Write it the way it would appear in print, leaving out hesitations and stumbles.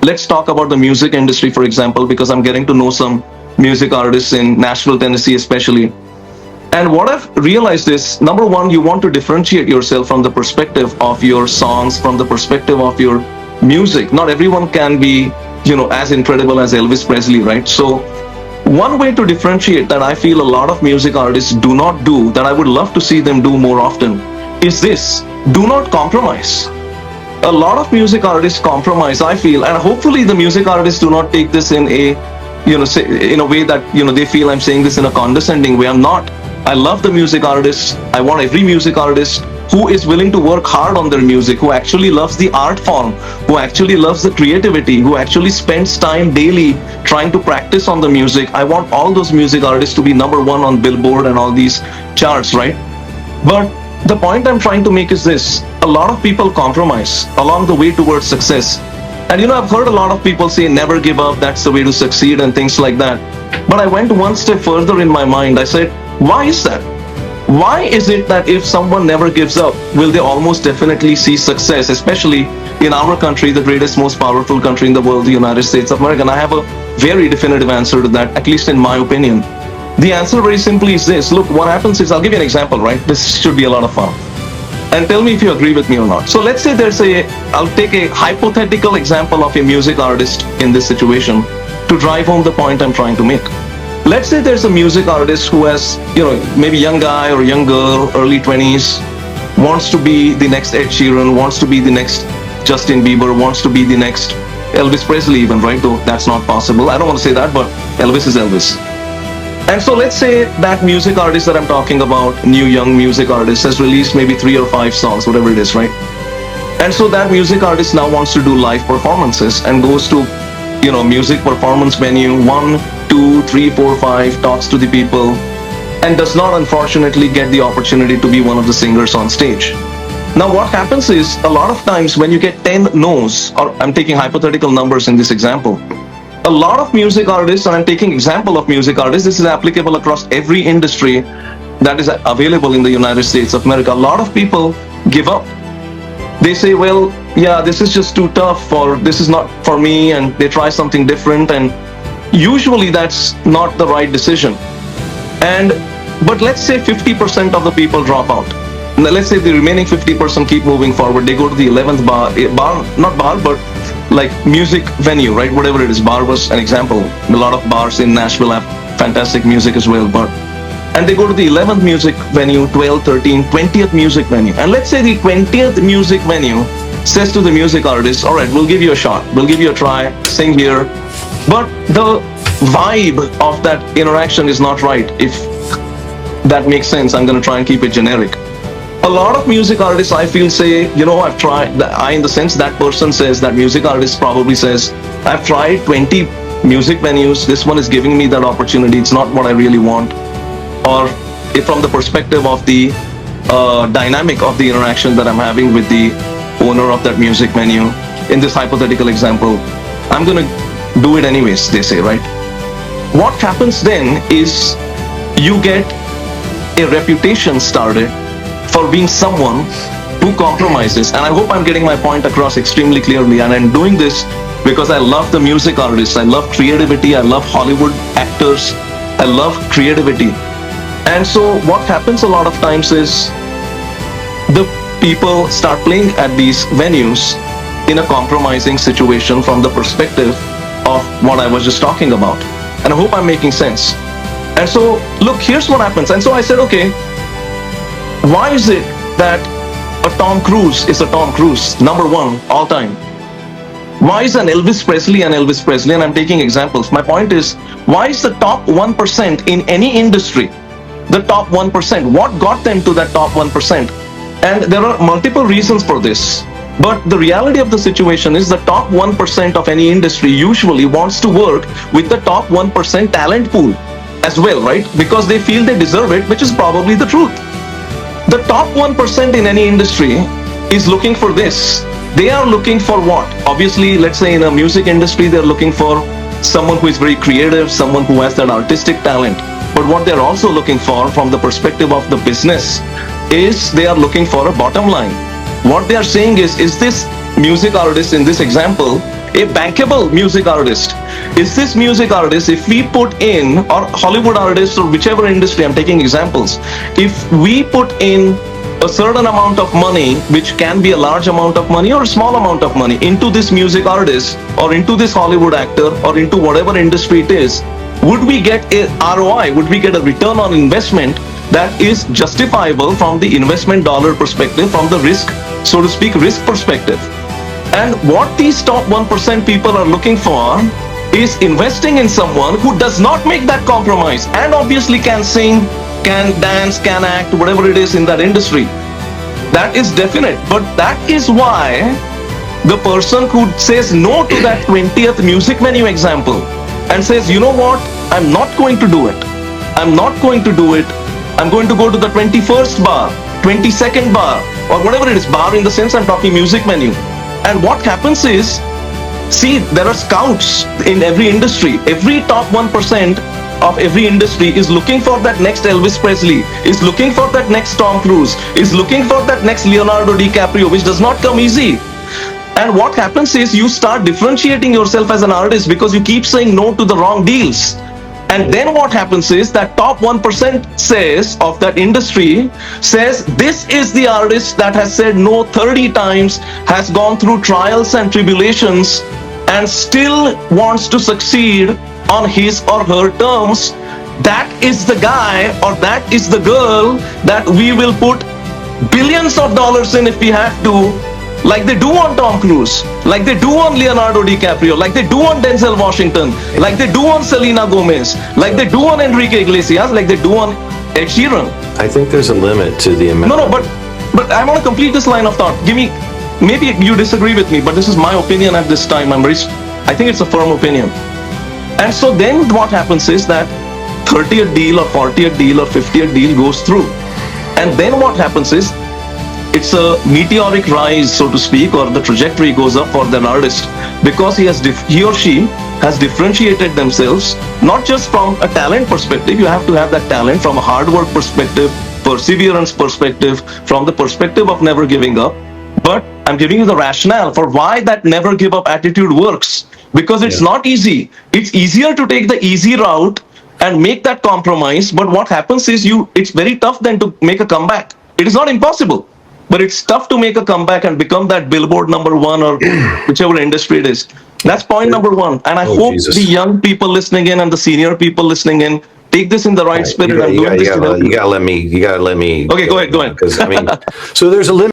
let's talk about the music industry, for example, because I'm getting to know some music artists in Nashville, Tennessee, especially. And what I've realized is, number one, you want to differentiate yourself from the perspective of your songs, from the perspective of your music. Not everyone can be, as incredible as Elvis Presley, right? So one way to differentiate that I feel a lot of music artists do not do, that I would love to see them do more often, is this: do not compromise. A lot of music artists compromise, I feel, and hopefully the music artists do not take this in a, in a way that, they feel I'm saying this in a condescending way. I'm not. I love the music artists. I want every music artist who is willing to work hard on their music, who actually loves the art form, who actually loves the creativity, who actually spends time daily trying to practice on the music. I want all those music artists to be number one on Billboard and all these charts, right? But the point I'm trying to make is this: a lot of people compromise along the way towards success. And I've heard a lot of people say never give up, that's the way to succeed, and things like that. But I went one step further in my mind. I said, why is that? Why is it that if someone never gives up, will they almost definitely see success, especially in our country, the greatest, most powerful country in the world, the United States of America? And I have a very definitive answer to that, at least in my opinion. The answer very simply is this. Look, what happens is, I'll give you an example, right? This should be a lot of fun. And tell me if you agree with me or not. So let's say I'll take a hypothetical example of a music artist in this situation to drive home the point I'm trying to make. Let's say there's a music artist who has, maybe young guy or young girl, early 20s, wants to be the next Ed Sheeran, wants to be the next Justin Bieber, wants to be the next Elvis Presley even, right? Though that's not possible. I don't want to say that, but Elvis is Elvis. And so let's say that music artist that I'm talking about, new young music artist, has released maybe 3 or 5 songs, whatever it is, right? And so that music artist now wants to do live performances and goes to, music performance venue, 1, 2, 3, 4, 5, talks to the people, and does not unfortunately get the opportunity to be one of the singers on stage. Now what happens is, a lot of times when you get 10 no's, or I'm taking hypothetical numbers in this example, a lot of music artists, and I'm taking example of music artists, this is applicable across every industry that is available in the United States of America, a lot of people give up. They say, well, yeah, this is just too tough, or this is not for me, and they try something different, and usually that's not the right decision. But let's say 50% of the people drop out. Now let's say the remaining 50% keep moving forward. They go to the 11th not bar, but like music venue, right? Whatever it is. Bar was an example. A lot of bars in Nashville have fantastic music as well. And they go to the 11th music venue, 12th, 13th, 20th music venue. And let's say the 20th music venue says to the music artist, all right, we'll give you a shot. We'll give you a try. Sing here. But the vibe of that interaction is not right. If that makes sense, I'm going to try and keep it generic. A lot of music artists, I feel, say, I've tried, in the sense that person says, that music artist probably says, I've tried 20 music venues, this one is giving me that opportunity, it's not what I really want. Or if from the perspective of the dynamic of the interaction that I'm having with the owner of that music venue, in this hypothetical example, I'm going to do it anyways, they say, right? What happens then is you get a reputation started for being someone who compromises. And I hope I'm getting my point across extremely clearly. And I'm doing this because I love the music artists. I love creativity. I love Hollywood actors. I love creativity. And so what happens a lot of times is the people start playing at these venues in a compromising situation from the perspective of what I was just talking about. And I hope I'm making sense. And so, look, here's what happens. And so I said, okay, why is it that a Tom Cruise is a Tom Cruise, number one, all time? Why is an Elvis Presley an Elvis Presley? And I'm taking examples. My point is, why is the top 1% in any industry, the top 1%? What got them to that top 1%? And there are multiple reasons for this. But the reality of the situation is the top 1% of any industry usually wants to work with the top 1% talent pool as well, right? Because they feel they deserve it, which is probably the truth. The top 1% in any industry is looking for this. They are looking for what? Obviously, let's say in a music industry, they're looking for someone who is very creative, someone who has that artistic talent. But what they're also looking for from the perspective of the business is they are looking for a bottom line. What they are saying is this music artist in this example a bankable music artist? Is this music artist, if we put in, or Hollywood artists or whichever industry, I'm taking examples, if we put in a certain amount of money, which can be a large amount of money or a small amount of money, into this music artist or into this Hollywood actor or into whatever industry it is, would we get a ROI? Would we get a return on investment that is justifiable from the investment dollar perspective, from the risk, so to speak, risk perspective? And what these top 1% people are looking for is investing in someone who does not make that compromise and obviously can sing, can dance, can act, whatever it is in that industry. That is definite. But that is why the person who says no to that 20th music menu example and says, you know what, I'm not going to do it. I'm not going to do it. I'm going to go to the 21st bar, 22nd bar, or whatever it is. Bar in the sense I'm talking music menu. And what happens is, see, there are scouts in every industry. Every top 1% of every industry is looking for that next Elvis Presley, is looking for that next Tom Cruise, is looking for that next Leonardo DiCaprio, which does not come easy. And what happens is you start differentiating yourself as an artist because you keep saying no to the wrong deals. And then what happens is that top 1% says, of that industry, says this is the artist that has said no 30 times, has gone through trials and tribulations, and still wants to succeed on his or her terms. That is the guy or that is the girl that we will put billions of dollars in if we have to, like they do on Tom Cruise, like they do on Leonardo DiCaprio, like they do on Denzel Washington, like they do on Selena Gomez, like they do on Enrique Iglesias, like they do on Ed Sheeran. I think there's a limit to the amount. No, but I want to complete this line of thought. Maybe you disagree with me, but this is my opinion at this time. I think it's a firm opinion. And so then what happens is that 30th deal or 40th deal or 50th deal goes through. And then what happens is, it's a meteoric rise, so to speak, or the trajectory goes up for an artist because he or she has differentiated themselves, not just from a talent perspective. You have to have that talent from a hard work perspective, perseverance perspective, from the perspective of never giving up. But I'm giving you the rationale for why that never give up attitude works, because it's not easy. It's easier to take the easy route and make that compromise. But what happens is it's very tough then to make a comeback. It is not impossible, but it's tough to make a comeback and become that Billboard #1 or whichever industry it is. That's point number one. And I hope the young people listening in and the senior people listening in take this in the right spirit. You gotta let me. Okay, go ahead. Because I mean, so there's a limit.